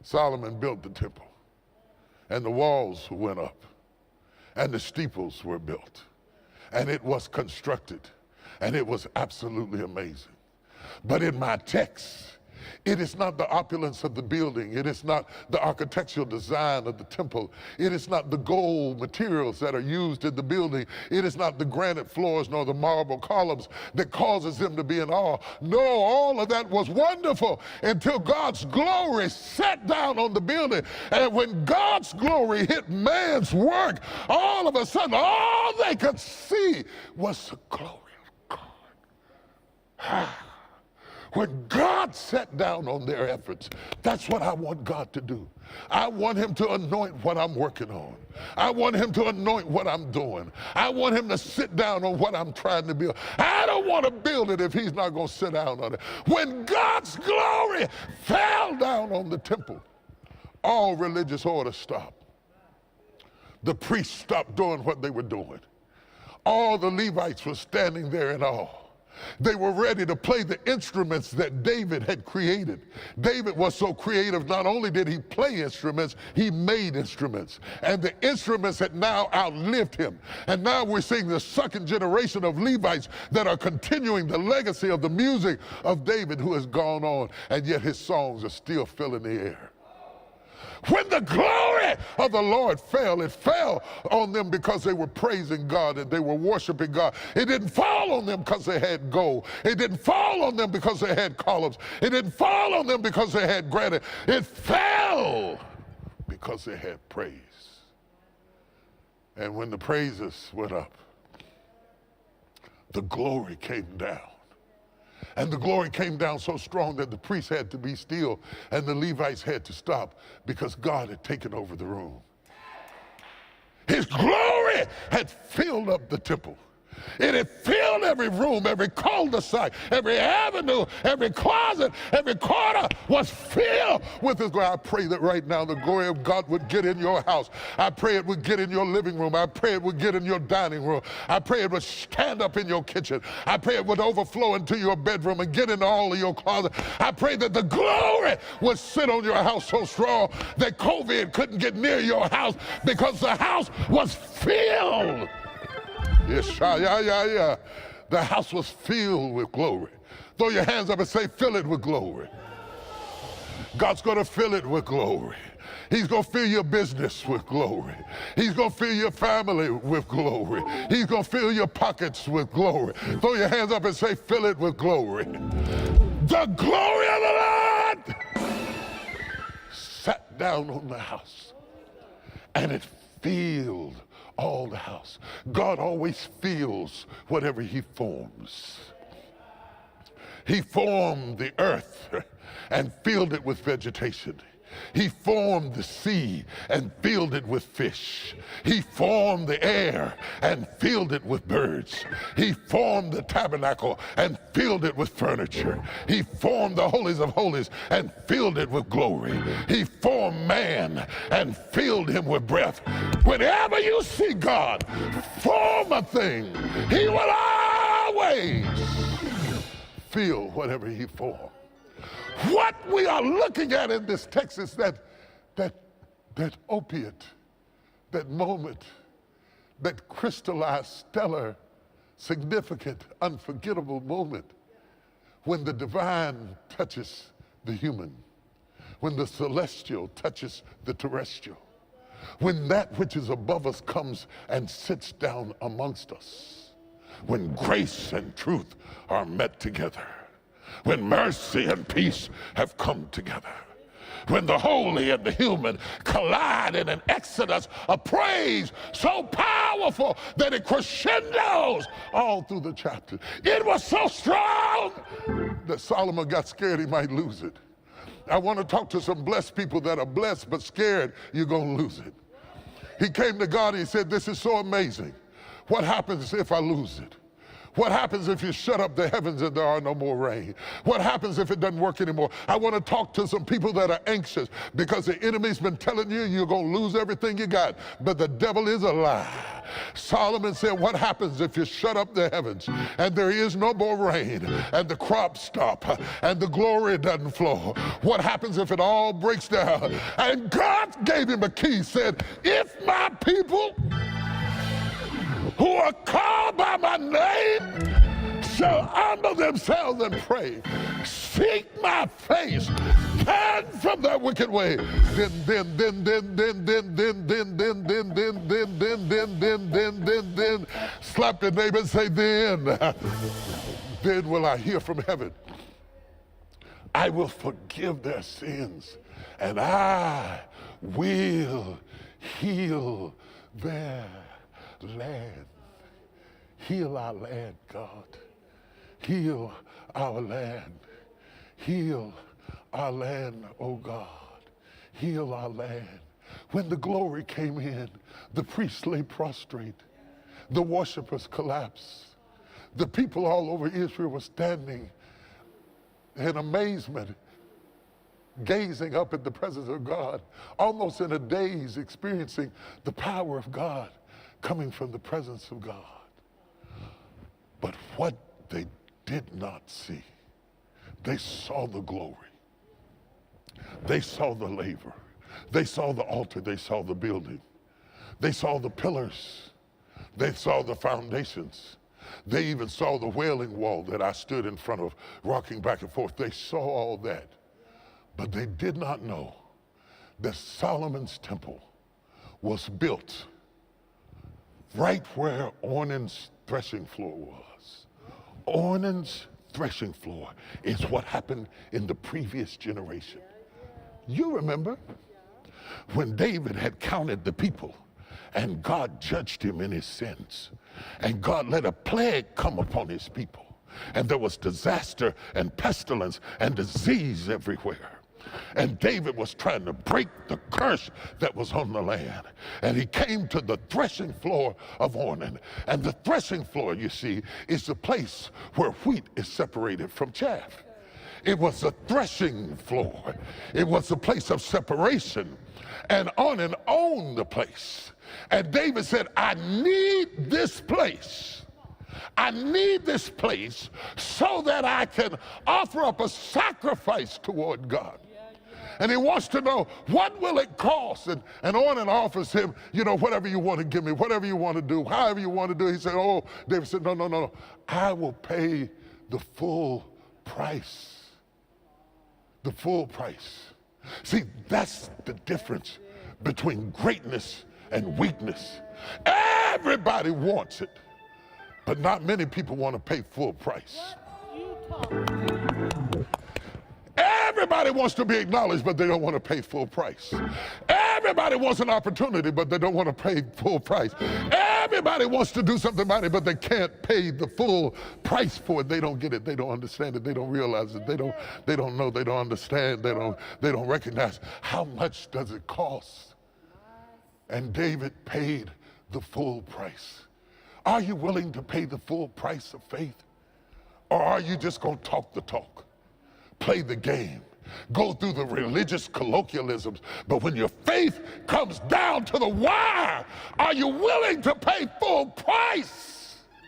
Solomon built the temple, and the walls went up, and the steeples were built, and it was constructed, and it was absolutely amazing. But in my text, it is not the opulence of the building. It is not the architectural design of the temple. It is not the gold materials that are used in the building. It is not the granite floors nor the marble columns that causes them to be in awe. No, all of that was wonderful until God's glory sat down on the building. And when God's glory hit man's work, all of a sudden, all they could see was the glory of God. When God sat down on their efforts, that's what I want God to do. I want him to anoint what I'm working on. I want him to anoint what I'm doing. I want him to sit down on what I'm trying to build. I don't want to build it if he's not going to sit down on it. When God's glory fell down on the temple, all religious order stopped. The priests stopped doing what they were doing. All the Levites were standing there in awe. They were ready to play the instruments that David had created. David was so creative, not only did he play instruments, he made instruments. And the instruments had now outlived him. And now we're seeing the second generation of Levites that are continuing the legacy of the music of David, who has gone on, and yet his songs are still filling the air. When the glory of the Lord fell, it fell on them because they were praising God and they were worshiping God. It didn't fall on them because they had gold. It didn't fall on them because they had columns. It didn't fall on them because they had granite. It fell because they had praise. And when the praises went up, the glory came down. And the glory came down so strong that the priests had to be still and the Levites had to stop because God had taken over the room. His glory had filled up the temple. It had filled every room, every cul-de-sac, every avenue, every closet, every corner was filled with His glory. I pray that right now the glory of God would get in your house. I pray it would get in your living room. I pray it would get in your dining room. I pray it would stand up in your kitchen. I pray it would overflow into your bedroom and get into all of your closets. I pray that the glory would sit on your house so strong that COVID couldn't get near your house because the house was filled. Yes, yeah. The house was filled with glory. Throw your hands up and say, fill it with glory. God's going to fill it with glory. He's going to fill your business with glory. He's going to fill your family with glory. He's going to fill your pockets with glory. Throw your hands up and say, fill it with glory. The glory of the Lord sat down on the house, and it filled all the house. God always feels whatever He forms. He formed the earth and filled it with vegetation. He formed the sea and filled it with fish. He formed the air and filled it with birds. He formed the tabernacle and filled it with furniture. He formed the holies of holies and filled it with glory. He formed man and filled him with breath. Whenever you see God form a thing, He will always fill whatever He formed. What we are looking at in this text is that opiate, that moment, that crystallized, stellar, significant, unforgettable moment when the divine touches the human, when the celestial touches the terrestrial, when that which is above us comes and sits down amongst us, when grace and truth are met together, when mercy and peace have come together, when the holy and the human collide in an exodus of praise so powerful that it crescendos all through the chapter. It was so strong that Solomon got scared he might lose it. I want to talk to some blessed people that are blessed but scared you're going to lose it. He came to God and he said, this is so amazing. What happens if I lose it? What happens if you shut up the heavens and there are no more rain? What happens if it doesn't work anymore? I want to talk to some people that are anxious because the enemy's been telling you you're going to lose everything you got. But the devil is a lie. Solomon said, what happens if you shut up the heavens and there is no more rain and the crops stop and the glory doesn't flow? What happens if it all breaks down? And God gave him a key, said, if my people who are called by my name shall humble themselves and pray, seek my face, turn from their wicked way, then slap your neighbor and say, then will I hear from heaven. I will forgive their sins, and I will heal their land. Heal our land, God. Heal our land. Heal our land, oh God. Heal our land. When the glory came in, the priests lay prostrate. The worshipers collapsed. The people all over Israel were standing in amazement, gazing up at the presence of God, almost in a daze, experiencing the power of God coming from the presence of God. But what they did not see, they saw the glory. They saw the labor. They saw the altar. They saw the building. They saw the pillars. They saw the foundations. They even saw the wailing wall that I stood in front of, rocking back and forth. They saw all that. But they did not know that Solomon's temple was built right where Ornan's threshing floor was. Ornan's threshing floor is what happened in the previous generation. You remember when David had counted the people and God judged him in his sins, and God let a plague come upon his people, and there was disaster and pestilence and disease everywhere. And David was trying to break the curse that was on the land. And he came to the threshing floor of Ornan. And the threshing floor, you see, is the place where wheat is separated from chaff. It was a threshing floor. It was a place of separation. And Ornan owned the place. And David said, I need this place. I need this place so that I can offer up a sacrifice toward God. And he wants to know, what will it cost? And Ornan offers him, whatever you want to give me, whatever you want to do, however you want to do. He said, David said, no. I will pay the full price. The full price. See, that's the difference between greatness and weakness. Everybody wants it, but not many people want to pay full price. Everybody wants to be acknowledged, but they don't want to pay full price. Everybody wants an opportunity, but they don't want to pay full price. Everybody wants to do something about it, but they can't pay the full price for it. They don't get it. They don't understand it. They don't realize it. They don't know. They don't understand. They don't recognize how much does it cost. And David paid the full price. Are you willing to pay the full price of faith? Or are you just going to talk the talk? Play the game, go through the religious colloquialisms, but when your faith comes down to the wire, are you willing to pay full price?